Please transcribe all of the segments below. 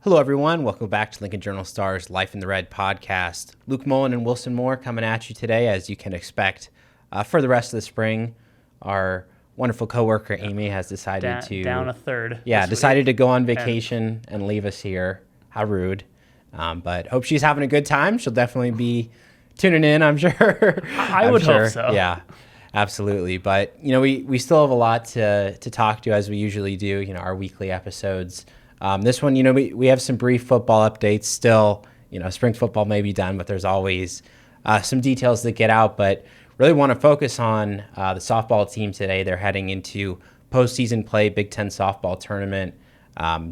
Hello, everyone. Welcome back to Lincoln Journal-Star's Life in the Red podcast. Luke Mullin and Wilson Moore coming at you today, as you can expect. For the rest of the spring, our wonderful coworker Amy has decided to down a third. Yeah, decided to go on vacation and leave us here. How rude! But hope she's having a good time. She'll definitely be tuning in, I'm sure. I would hope so. Yeah, absolutely. But we still have a lot to talk to, as we usually do. Our weekly episodes. This one, we have some brief football updates still. Spring football may be done, but there's always some details that get out. But really want to focus on the softball team today. They're heading into postseason play, Big Ten softball tournament.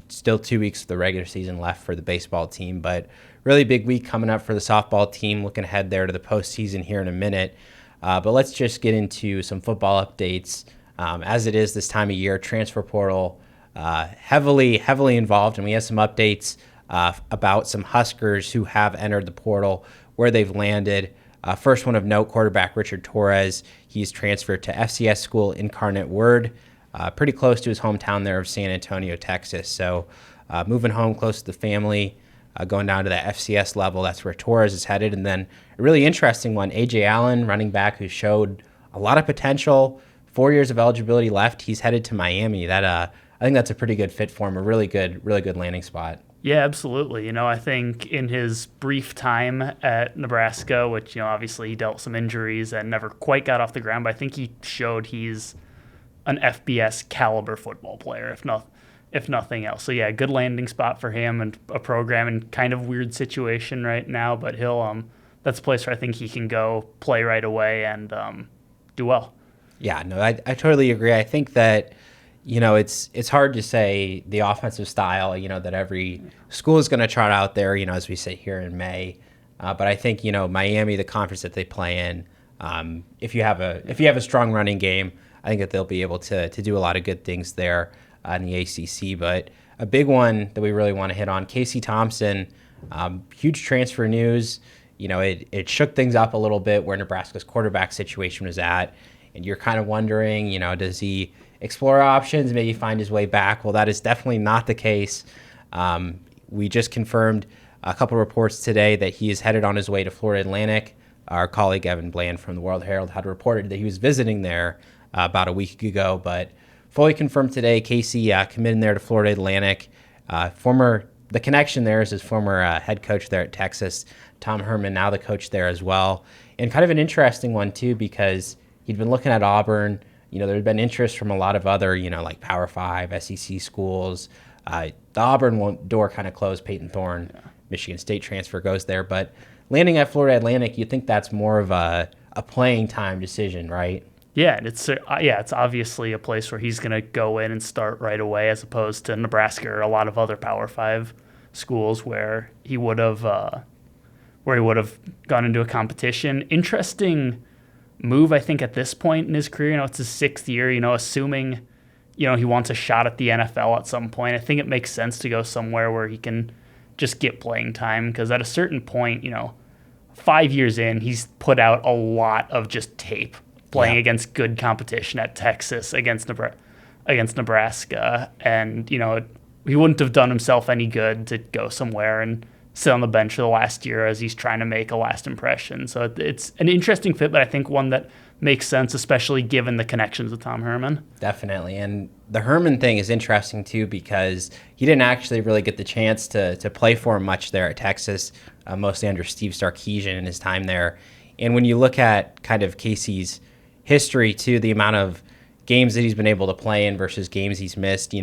Still 2 weeks of the regular season left for the baseball team, but really big week coming up for the softball team. Looking ahead there to the postseason here in a minute. But let's just get into some football updates. As it is this time of year, transfer portal heavily involved, and we have some updates about some Huskers who have entered the portal, where they've landed. First one of note, quarterback Richard Torres. He's transferred to FCS school Incarnate Word, pretty close to his hometown there of San Antonio, Texas. So moving home close to the family, going down to the FCS level, that's where Torres is headed. And then a really interesting one, A.J. Allen, running back who showed a lot of potential, 4 years of eligibility left. He's headed to Miami. I think that's a pretty good fit for him, a really good landing spot. Yeah, absolutely. I think in his brief time at Nebraska, which, obviously he dealt some injuries and never quite got off the ground, but I think he showed he's an FBS caliber football player, if nothing else. So yeah, good landing spot for him, and a program in kind of weird situation right now, but that's a place where I think he can go play right away and do well. Yeah, no, I totally agree. I think that it's hard to say the offensive style, that every school is going to trot out there, as we sit here in May. But I think, Miami, the conference that they play in, if you have a strong running game, I think that they'll be able to do a lot of good things there in the ACC. But a big one that we really want to hit on, Casey Thompson, huge transfer news. It shook things up a little bit where Nebraska's quarterback situation was at. And you're kind of wondering, does he explore options, maybe find his way back? Well, that is definitely not the case. We just confirmed a couple reports today that he is headed on his way to Florida Atlantic. Our colleague Evan Bland from the World Herald had reported that he was visiting there about a week ago, but fully confirmed today, Casey committing there to Florida Atlantic. The connection there is his former head coach there at Texas, Tom Herman, now the coach there as well. And kind of an interesting one too, because he'd been looking at Auburn. There had been interest from a lot of other, like Power 5, SEC schools. The Auburn door kind of closed. Peyton Thorne, Michigan State transfer, goes there. But landing at Florida Atlantic, you'd think that's more of a playing time decision, right? Yeah, it's obviously a place where he's going to go in and start right away, as opposed to Nebraska or a lot of other Power 5 schools where he would have gone into a competition. Interesting move, I think, at this point in his career. It's his 6th year, assuming, he wants a shot at the NFL at some point. I think it makes sense to go somewhere where he can just get playing time, because at a certain point, 5 years in, he's put out a lot of just tape playing against good competition at Texas, against Nebraska. And, he wouldn't have done himself any good to go somewhere and sit on the bench for the last year as he's trying to make a last impression. So it's an interesting fit, but I think one that makes sense, especially given the connections with Tom Herman. Definitely. And the Herman thing is interesting too, because he didn't actually really get the chance to play for him much there at Texas, mostly under Steve Sarkisian in his time there. And when you look at kind of Casey's history too, the amount of games that he's been able to play in versus games he's missed,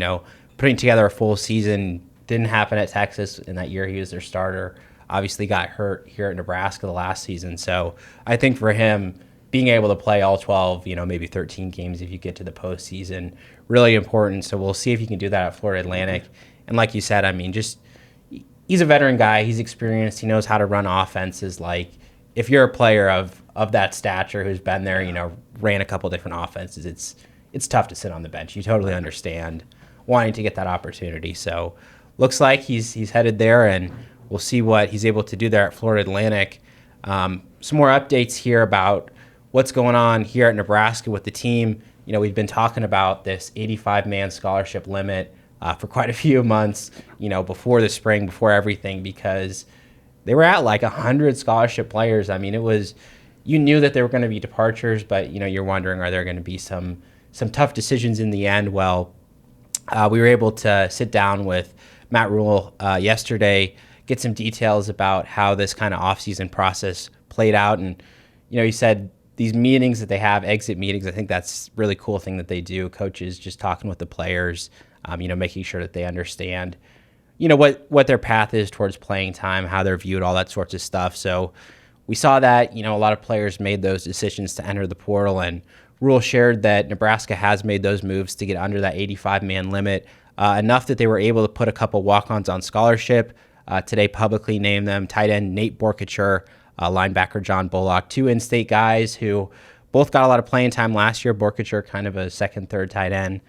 putting together a full season didn't happen at Texas in that year he was their starter. Obviously got hurt here at Nebraska the last season. So I think for him, being able to play all 12, maybe 13 games if you get to the postseason, really important. So we'll see if he can do that at Florida Atlantic. And like you said, he's a veteran guy. He's experienced. He knows how to run offenses. Like, if you're a player of that stature who's been there, ran a couple different offenses, it's tough to sit on the bench. You totally understand wanting to get that opportunity. So looks like he's headed there, and we'll see what he's able to do there at Florida Atlantic. Some more updates here about what's going on here at Nebraska with the team. We've been talking about this 85-man scholarship limit for quite a few months, before the spring, before everything, because they were at like 100 scholarship players. I mean, you knew that there were going to be departures, but you're wondering, are there going to be some tough decisions in the end? Well, we were able to sit down with Matt Rule yesterday, get some details about how this kind of offseason process played out. And, he said these meetings that they have, exit meetings, I think that's a really cool thing that they do. Coaches just talking with the players, making sure that they understand, what their path is towards playing time, how they're viewed, all that sorts of stuff. So we saw that, a lot of players made those decisions to enter the portal, and Rule shared that Nebraska has made those moves to get under that 85-man limit, enough that they were able to put a couple walk-ons on scholarship. Today publicly named them tight end Nate Borkature, linebacker John Bullock, two in-state guys who both got a lot of playing time last year. Borkature kind of a second, third tight end.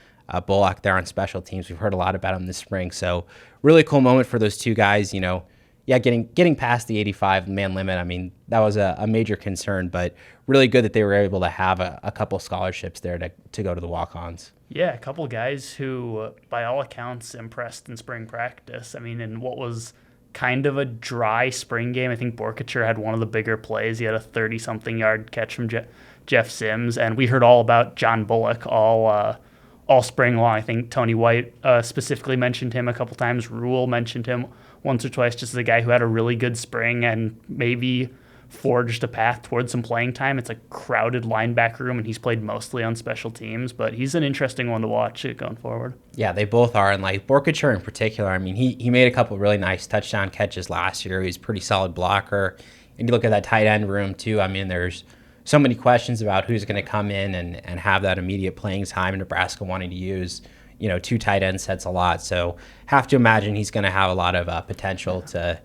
Bullock there on special teams. We've heard a lot about him this spring. So really cool moment for those two guys, getting past the 85-man limit. I mean, that was a major concern, but really good that they were able to have a couple scholarships there to go to the walk-ons. Yeah, a couple guys who, by all accounts, impressed in spring practice. I mean, in what was kind of a dry spring game, I think Borkature had one of the bigger plays. He had a 30-something yard catch from Jeff Sims, and we heard all about John Bullock all spring long. I think Tony White specifically mentioned him a couple times. Rule mentioned him once or twice, just as a guy who had a really good spring and maybe forged a path towards some playing time. It's a crowded linebacker room, and he's played mostly on special teams, but he's an interesting one to watch going forward. Yeah, they both are, and like Borkature in particular, I mean, he made a couple really nice touchdown catches last year. He's a pretty solid blocker, and you look at that tight end room too. I mean, there's so many questions about who's going to come in and have that immediate playing time. Nebraska wanting to use two tight end sets a lot, so have to imagine he's going to have a lot of potential to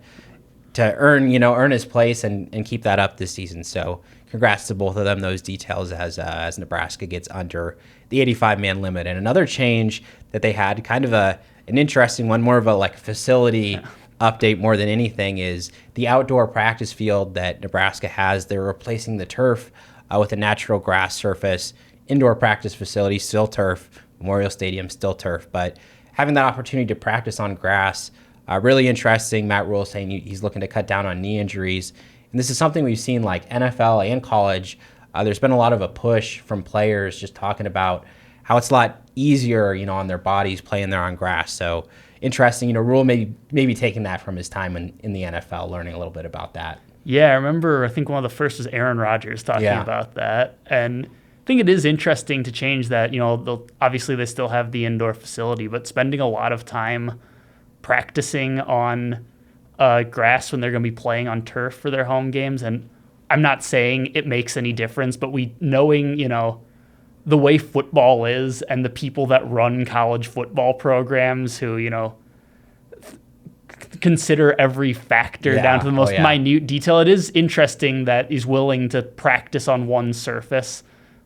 earn his place and keep that up this season. So congrats to both of them. Those details as Nebraska gets under the 85-man limit. And another change that they had, kind of an interesting one, more of a facility update more than anything, is the outdoor practice field that Nebraska has. They're replacing the turf with a natural grass surface. Indoor practice facility, still turf. Memorial Stadium, still turf. But having that opportunity to practice on grass, really interesting. Matt Rule saying he's looking to cut down on knee injuries. And this is something we've seen like NFL and college. There's been a lot of a push from players just talking about how it's a lot easier, on their bodies playing there on grass. So interesting, Rule maybe taking that from his time in the NFL, learning a little bit about that. Yeah, I remember, I think one of the first was Aaron Rodgers talking about that. And I think it is interesting to change that. Obviously they still have the indoor facility, but spending a lot of time practicing on grass when they're going to be playing on turf for their home games. And I'm not saying it makes any difference, but knowing, the way football is and the people that run college football programs who, consider every factor down to the most minute detail, it is interesting that he's willing to practice on one surface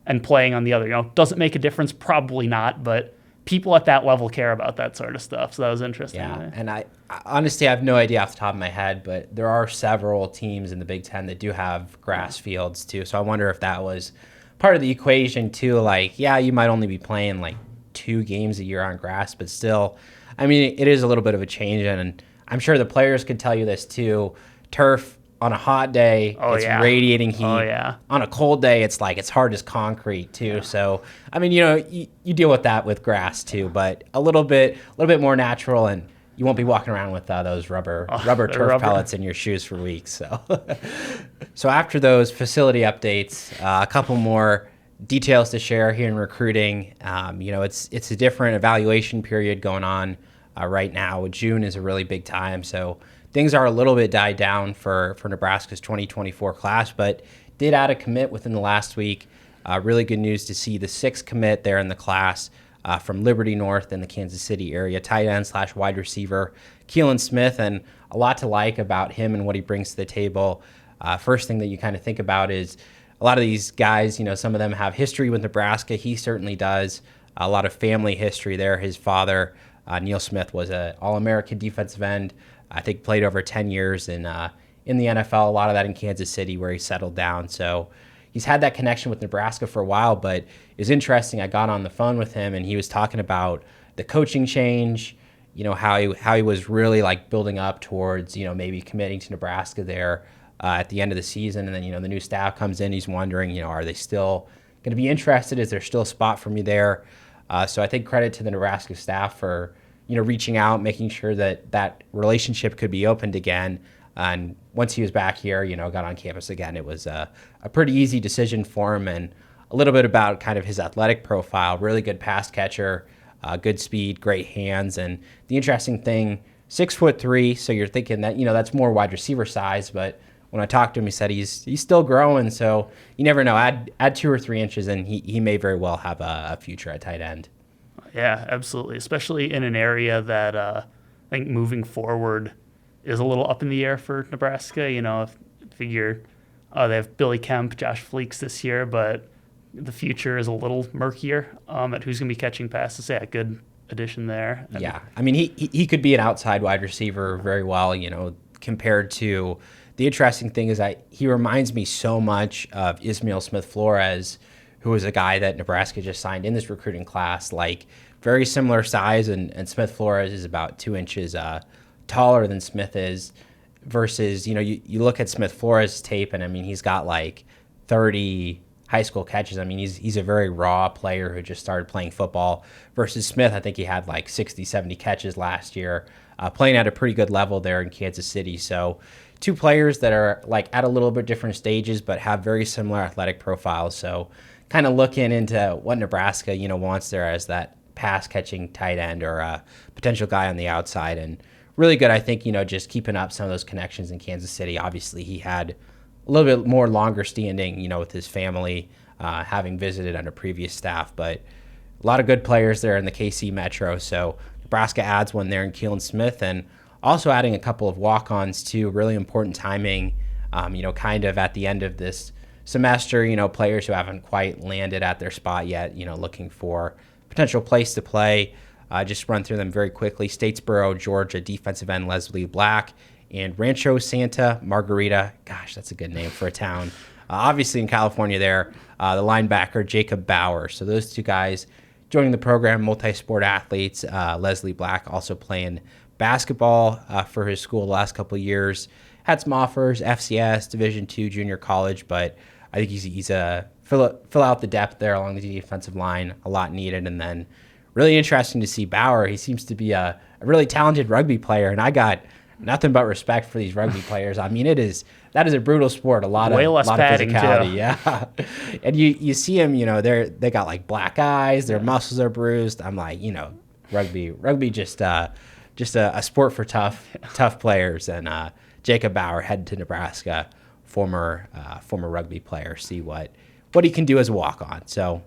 and playing on the other. Does it make a difference? Probably not, but people at that level care about that sort of stuff. So that was interesting. Yeah, and I honestly have no idea off the top of my head, but there are several teams in the Big Ten that do have grass fields too. So I wonder if that was part of the equation too. Like, yeah, you might only be playing like 2 games a year on grass, but still, I mean, it is a little bit of a change. And I'm sure the players could tell you this too. Turf on a hot day, it's radiating heat. On a cold day, it's hard as concrete too. Yeah. So, I mean, you deal with that with grass too, but a little bit more natural, and you won't be walking around with those rubber turf pellets in your shoes for weeks. So after those facility updates, a couple more details to share here in recruiting. It's a different evaluation period going on right now. June is a really big time, so things are a little bit died down for Nebraska's 2024 class, but did add a commit within the last week. Really good news to see the 6th commit there in the class from Liberty North in the Kansas City area, tight end / wide receiver, Keelan Smith, and a lot to like about him and what he brings to the table. First thing that you kind of think about is a lot of these guys, some of them have history with Nebraska. He certainly does. A lot of family history there. His father, Neil Smith, was an All-American defensive end. I think played over 10 years in the NFL, a lot of that in Kansas City where he settled down. So he's had that connection with Nebraska for a while, but it's interesting. I got on the phone with him and he was talking about the coaching change, how he was really like building up towards, maybe committing to Nebraska there at the end of the season. And then, the new staff comes in. He's wondering, are they still going to be interested? Is there still a spot for me there? So I think credit to the Nebraska staff for, reaching out, making sure that relationship could be opened again. And once he was back here, got on campus again, it was a pretty easy decision for him. And a little bit about kind of his athletic profile, really good pass catcher, good speed, great hands. And the interesting thing, 6'3", so you're thinking that, that's more wide receiver size. But when I talked to him, he said he's still growing. So you never know. Add 2 or 3 inches, and he may very well have a future at tight end. Yeah, absolutely. Especially in an area that I think moving forward is a little up in the air for Nebraska. Figure they have Billy Kemp, Josh Fleeks this year, but the future is a little murkier at who's going to be catching passes. Yeah, good addition there. Yeah, I mean, he could be an outside wide receiver very well, compared to the interesting thing is that he reminds me so much of Ismail Smith-Flores, who was a guy that Nebraska just signed in this recruiting class, like very similar size, and Smith-Flores is about 2 inches taller than Smith is, versus, you look at Smith-Flores' tape, and I mean, he's got like 30 high school catches. I mean, he's a very raw player who just started playing football, versus Smith, I think he had like 60, 70 catches last year, playing at a pretty good level there in Kansas City. So 2 players that are like at a little bit different stages, but have very similar athletic profiles. So kind of looking into what Nebraska, wants there as that pass catching tight end or a potential guy on the outside. And really good, I think, just keeping up some of those connections in Kansas City. Obviously, he had a little bit more longer standing, with his family, having visited under previous staff. But a lot of good players there in the KC Metro. So Nebraska adds one there in Keelan Smith, and also adding a couple of walk-ons too. Really important timing, kind of at the end of this semester, players who haven't quite landed at their spot yet, looking for potential place to play. Just run through them very quickly. Statesboro, Georgia, defensive end Leslie Black, and Rancho Santa Margarita. Gosh, that's a good name for a town. Obviously in California there, the linebacker Jacob Bauer. So those 2 guys joining the program, multi-sport athletes. Leslie Black also playing basketball for his school the last couple of years. Had some offers, FCS, Division II junior college, but I think he's a fill out the depth there along the defensive line, a lot needed. And then really interesting to see Bauer. He seems to be a really talented rugby player, and I got nothing but respect for these rugby players. I mean, that is a brutal sport. A lot of physicality, too. Yeah. And you see them, they got like black eyes, their muscles are bruised. I'm like, rugby just a sport for tough players. And Jacob Bauer headed to Nebraska, former rugby player. See what he can do as a walk-on. So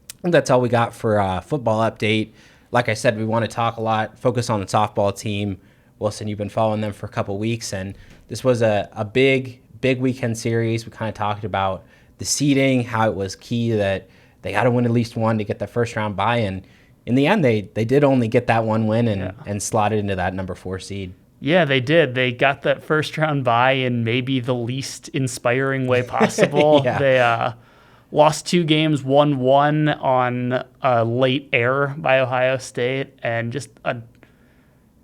I think that's all we got for football update. Like I said, we want to talk a lot, focus on the softball team. Wilson, you've been following them for a couple weeks, and this was a big weekend series. We kind of talked about the seeding, how it was key that they got to win at least one to get the first round bye. And in the end, they did only get that one win and slotted into that number 4 seed. Yeah, they did. They got that first round bye in maybe the least inspiring way possible. Yeah. They lost 2 games, won 1 on a late error by Ohio State, and just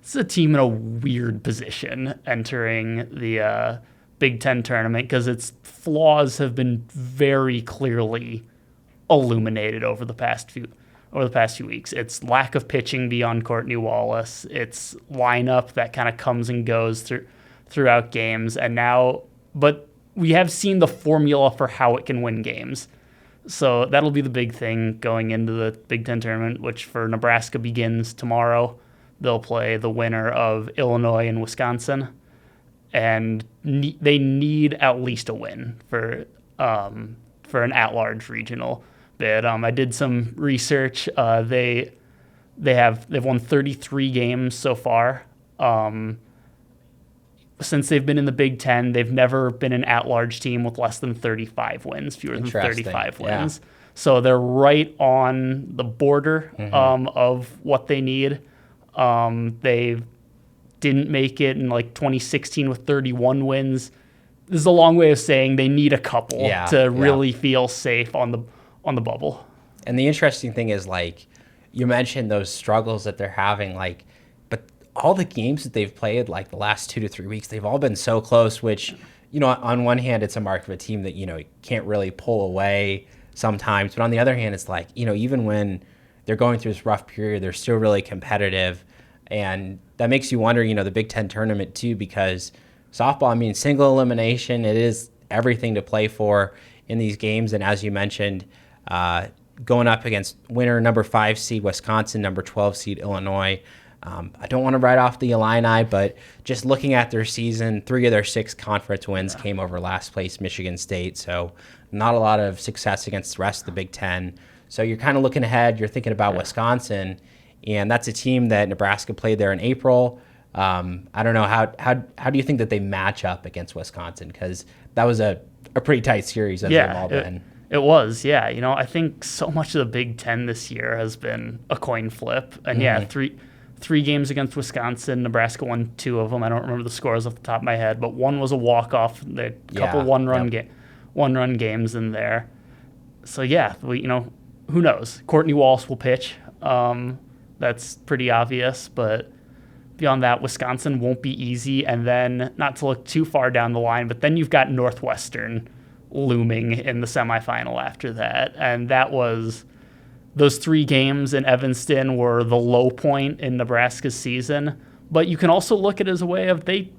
it's a team in a weird position entering the Big Ten tournament because its flaws have been very clearly illuminated over the past few weeks. Its lack of pitching beyond Courtney Wallace, its lineup that kind of comes and goes throughout games, but we have seen the formula for how it can win games. So that'll be the big thing going into the Big Ten tournament, which for Nebraska begins tomorrow. They'll play the winner of Illinois and Wisconsin, and they need at least a win for an at-large regional bid. I did some research. They've won 33 games so far. Since they've been in the Big Ten, they've never been an at-large team with less than 35 wins, fewer than 35 wins. Yeah. So they're right on the border of what they need. They didn't make it in like 2016 with 31 wins. This is a long way of saying they need a couple to really feel safe on the bubble. And the interesting thing is, like, you mentioned those struggles that they're having, like, but all the games that they've played, like the last 2 to 3 weeks, they've all been so close, which, on one hand, it's a mark of a team that, can't really pull away sometimes. But on the other hand, it's like, even when they're going through this rough period, they're still really competitive. And that makes you wonder, the Big Ten tournament too, because softball, I mean, single elimination, it is everything to play for in these games. And as you mentioned, going up against winner number 5 seed Wisconsin, number 12 seed Illinois. I don't want to write off the Illini, but just looking at their season, 3 of their 6 conference wins came over last place Michigan State. So not a lot of success against the rest of the Big Ten. So you're kind of looking ahead. You're thinking about Wisconsin, and that's a team that Nebraska played there in April. I don't know, how do you think that they match up against Wisconsin? Because that was a pretty tight series as they've all been. It was, yeah. I think so much of the Big Ten this year has been a coin flip. And three games against Wisconsin. Nebraska won 2 of them. I don't remember the scores off the top of my head, but one was a walk-off. There a couple one-run games in there. So, who knows? Courtney Walsh will pitch. That's pretty obvious, but beyond that, Wisconsin won't be easy. And then, not to look too far down the line, but then you've got Northwestern looming in the semifinal after that. And that was... Those 3 games in Evanston were the low point in Nebraska's season, but you can also look at it as a way of they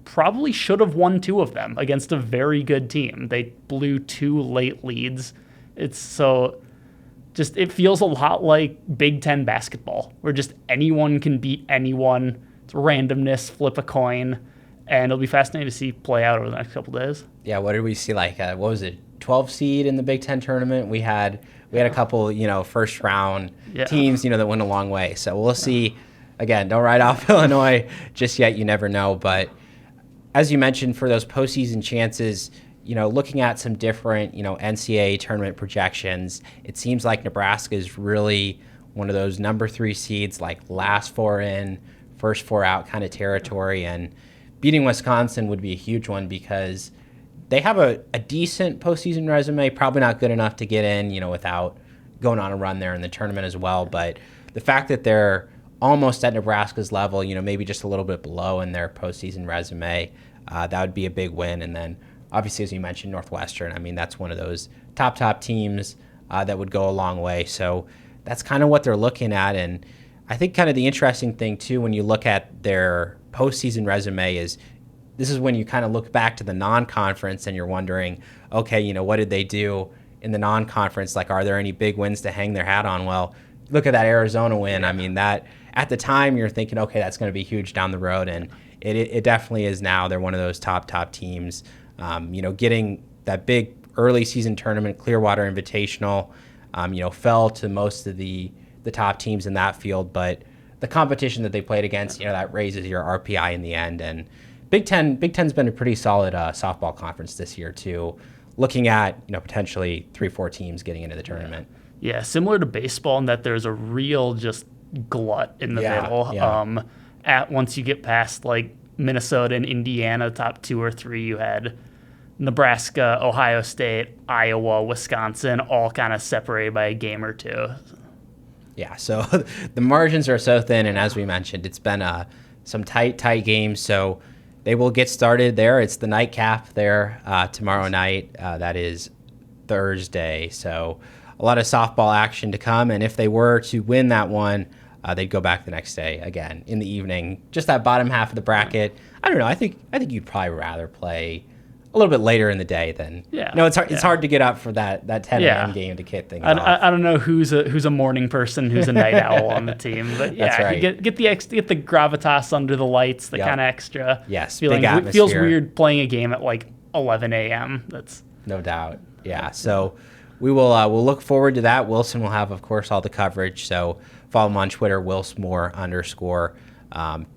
probably should have won 2 of them against a very good team. They blew 2 late leads. It feels a lot like Big Ten basketball, where just anyone can beat anyone. It's randomness, flip a coin, and it'll be fascinating to see play out over the next couple days. Yeah, what did we see? Like, what was it? 12 seed in the Big Ten tournament. We had a couple, first round teams, that went a long way. So we'll see. Again, don't write off Illinois just yet. You never know. But as you mentioned, for those postseason chances, looking at some different, NCAA tournament projections, it seems like Nebraska is really one of those number 3 seeds, like last 4 in, first 4 out kind of territory. And beating Wisconsin would be a huge one because they have a decent postseason resume, probably not good enough to get in, without going on a run there in the tournament as well. But the fact that they're almost at Nebraska's level, maybe just a little bit below in their postseason resume, that would be a big win. And then, obviously, as you mentioned, Northwestern, I mean, that's one of those top teams that would go a long way. So that's kind of what they're looking at. And I think kind of the interesting thing, too, when you look at their postseason resume is this is when you kind of look back to the non-conference and you're wondering, okay, what did they do in the non-conference? Like, are there any big wins to hang their hat on? Well, look at that Arizona win. Yeah. I mean, that at the time you're thinking, okay, that's going to be huge down the road. And it definitely is now. They're one of those top teams. Getting that big early season tournament, Clearwater Invitational, fell to most of the top teams in that field. But the competition that they played against, that raises your RPI in the end. And Big Ten's been a pretty solid softball conference this year too. Looking at potentially 3-4 teams getting into the tournament. Yeah, similar to baseball in that there's a real just glut in the middle. Yeah. Once you get past like Minnesota and Indiana, top 2 or 3, you had Nebraska, Ohio State, Iowa, Wisconsin, all kind of separated by a game or 2. Yeah, so the margins are so thin, and as we mentioned, it's been some tight games. So they will get started there. It's the nightcap there tomorrow night. That is Thursday. So a lot of softball action to come. And if they were to win that one, they'd go back the next day again in the evening. Just that bottom half of the bracket. I don't know. I think you'd probably rather play a little bit later in the day than. Yeah. No, it's hard. Yeah. It's hard to get up for that 10 a.m. game to kick things off. I don't know who's a morning person, who's a night owl on the team, but yeah, that's right. Get the gravitas under the lights, the kind of extra. Yes, feeling. Big atmosphere. It feels weird playing a game at like 11 a.m. That's no doubt. Yeah. So we will we'll look forward to that. Wilson will have, of course, all the coverage. So follow him on Twitter, @WilsMoore_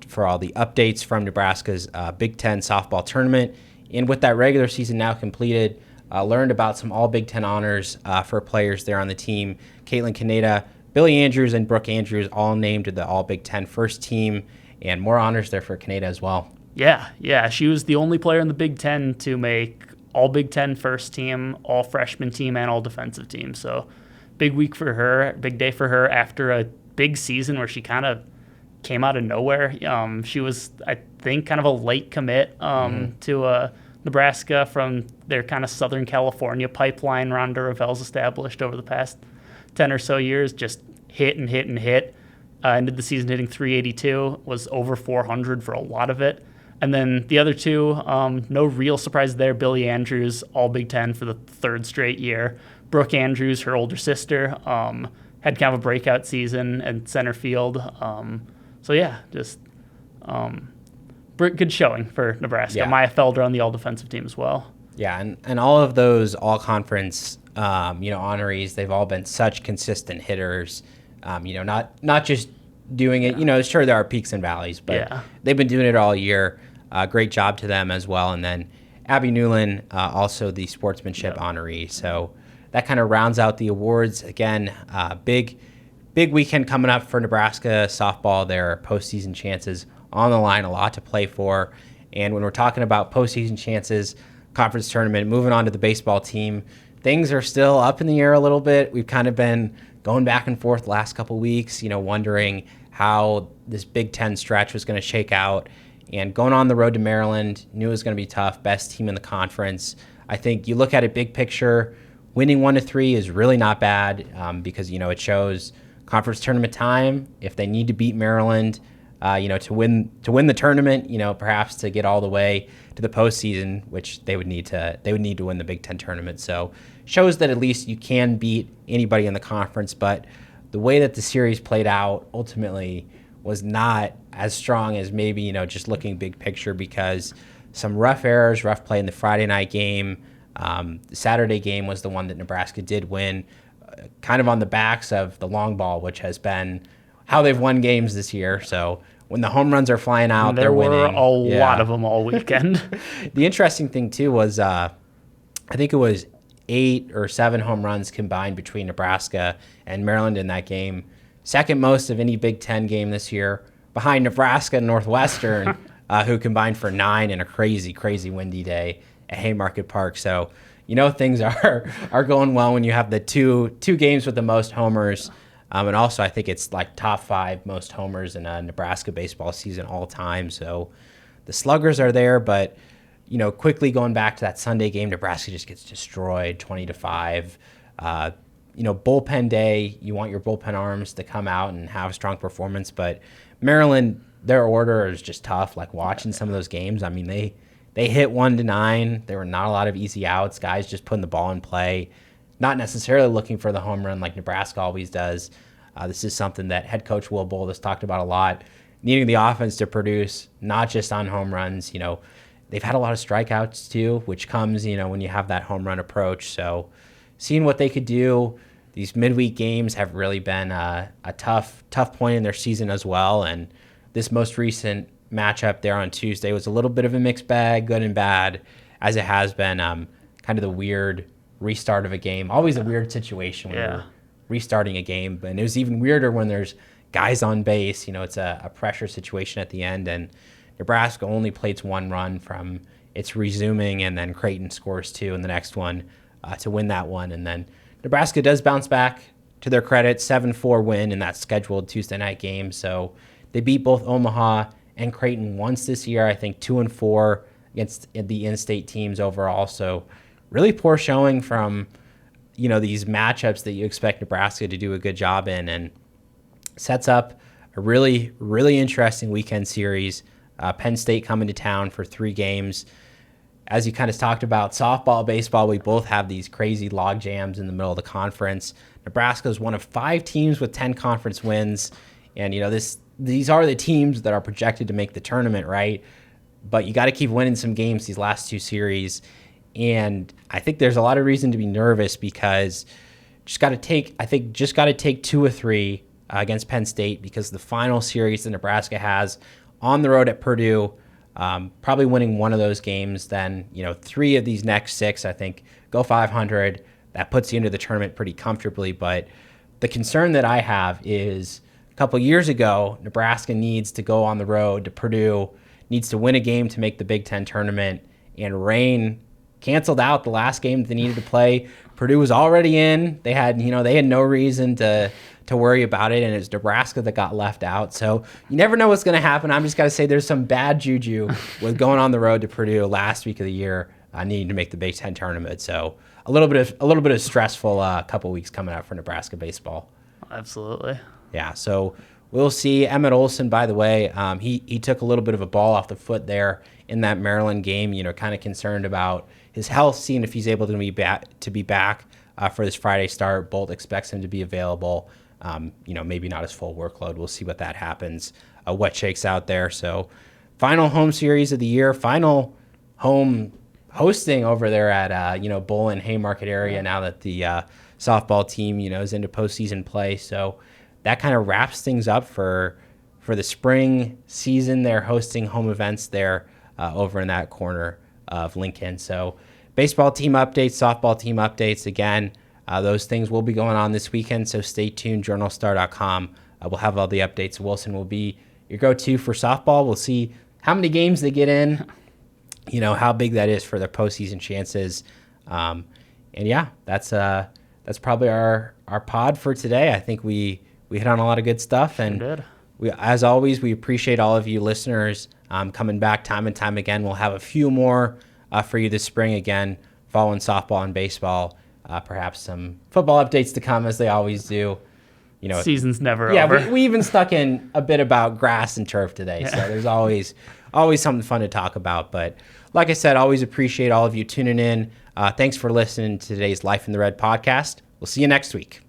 for all the updates from Nebraska's Big Ten softball tournament. And with that regular season now completed, learned about some all Big Ten honors for players there on the team. Caitlin Kaneda, Billy Andrews, and Brooke Andrews all named to the all Big Ten first team, and more honors there for Kaneda as well. Yeah. She was the only player in the Big Ten to make all Big Ten first team, all freshman team, and all defensive team. So big week for her, big day for her after a big season where she kind of came out of nowhere. She was, I think, kind of a late commit to Nebraska from their kind of Southern California pipeline Rhonda Revell's established over the past 10 or so years. Just hit and hit and hit. Ended the season hitting 382, was over 400 for a lot of it. And then the other two, no real surprise there. Billy Andrews, all Big Ten for the third straight year. Brooke Andrews, her older sister, had kind of a breakout season at center field. So yeah, just good showing for Nebraska. Yeah. Maya Felder on the all-defensive team as well. Yeah, and all of those all-conference, honorees, they've all been such consistent hitters. Not just doing it. Sure there are peaks and valleys, but they've been doing it all year. Great job to them as well. And then Abby Newland, also the sportsmanship honoree. So that kind of rounds out the awards. Again, big weekend coming up for Nebraska softball. Their postseason chances on the line, a lot to play for. And when we're talking about postseason chances, conference tournament, moving on to the baseball team, things are still up in the air a little bit. We've kind of been going back and forth the last couple weeks, wondering how this Big Ten stretch was going to shake out. And going on the road to Maryland, knew it was going to be tough, best team in the conference. I think you look at it big picture, winning 1-3 is really not bad because, it shows conference tournament time. If they need to beat Maryland, to win the tournament, perhaps to get all the way to the postseason, which they would need to win the Big Ten tournament. So shows that at least you can beat anybody in the conference. But the way that the series played out ultimately was not as strong as maybe, just looking big picture, because some rough errors, rough play in the Friday night game. The Saturday game was the one that Nebraska did win, kind of on the backs of the long ball, which has been how they've won games this year. So when the home runs are flying out, they're winning. There were a lot of them all weekend. The interesting thing, too, was I think it was 8 or 7 home runs combined between Nebraska and Maryland in that game. Second most of any Big Ten game this year, behind Nebraska and Northwestern, who combined for 9 in a crazy, crazy windy day at Haymarket Park. So, things are going well when you have the two games with the most homers. And also, I think it's like top 5 most homers in a Nebraska baseball season all time. So the sluggers are there, but, quickly going back to that Sunday game, Nebraska just gets destroyed 20-5. Bullpen day, you want your bullpen arms to come out and have a strong performance. But Maryland, their order is just tough. Like watching some of those games, I mean, they hit 1-9. There were not a lot of easy outs. Guys just putting the ball in play, not necessarily looking for the home run like Nebraska always does. This is something that head coach Will Bold has talked about a lot, needing the offense to produce, not just on home runs. They've had a lot of strikeouts too, which comes, when you have that home run approach. So seeing what they could do, these midweek games have really been a tough point in their season as well. And this most recent matchup there on Tuesday was a little bit of a mixed bag, good and bad, as it has been kind of the weird restart of a game. Always a weird situation when you're restarting a game, and it was even weirder when there's guys on base. It's a pressure situation at the end, and Nebraska only plates 1 run from its resuming, and then Creighton scores 2 in the next one to win that one. And then Nebraska does bounce back, to their credit, 7-4 win in that scheduled Tuesday night game. So they beat both Omaha and Creighton once this year, I think 2-4 against the in-state teams overall. So really poor showing from, these matchups that you expect Nebraska to do a good job in, and sets up a really, really interesting weekend series. Penn State coming to town for 3 games. As you kind of talked about, softball, baseball, we both have these crazy log jams in the middle of the conference. Nebraska is one of 5 teams with 10 conference wins. And, these are the teams that are projected to make the tournament, right? But you got to keep winning some games these last 2 series. And I think there's a lot of reason to be nervous, because just got to take 2 or 3 against Penn State, because the final series that Nebraska has on the road at Purdue, probably winning one of those games, then 3 of these next 6, I think, go 500. That puts you into the tournament pretty comfortably. But the concern that I have is a couple years ago, Nebraska needs to go on the road to Purdue, needs to win a game to make the Big Ten tournament, and rain canceled out the last game that they needed to play. Purdue was already in. They had no reason to worry about it, and it was Nebraska that got left out. So you never know what's going to happen. I'm just got to say there's some bad juju with going on the road to Purdue last week of the year, needing to make the Big Ten tournament. So a little bit of stressful couple weeks coming up for Nebraska baseball. Absolutely. Yeah. So we'll see. Emmett Olson, by the way, he took a little bit of a ball off the foot there in that Maryland game. Kind of concerned about his health, seeing if he's able to be back for this Friday start. Bolt expects him to be available. Maybe not his full workload. We'll see what that happens, what shakes out there. So final home series of the year, final home hosting over there at, Mullin Haymarket area now that the softball team, is into postseason play. So that kind of wraps things up for the spring season. They're hosting home events there over in that corner of Lincoln. So baseball team updates, softball team updates, again, those things will be going on this weekend, so stay tuned, journalstar.com. We'll have all the updates. Wilson will be your go-to for softball. We'll see how many games they get in, how big that is for their postseason chances. And yeah, that's probably our pod for today. I think we hit on a lot of good stuff. And did. As always, we appreciate all of you listeners coming back time and time again. We'll have a few more for you this spring again, following softball and baseball. Perhaps some football updates to come, as they always do. Season's never over. Yeah, we even stuck in a bit about grass and turf today, so there's always something fun to talk about. But like I said, always appreciate all of you tuning in. Thanks for listening to today's Life in the Red podcast. We'll see you next week.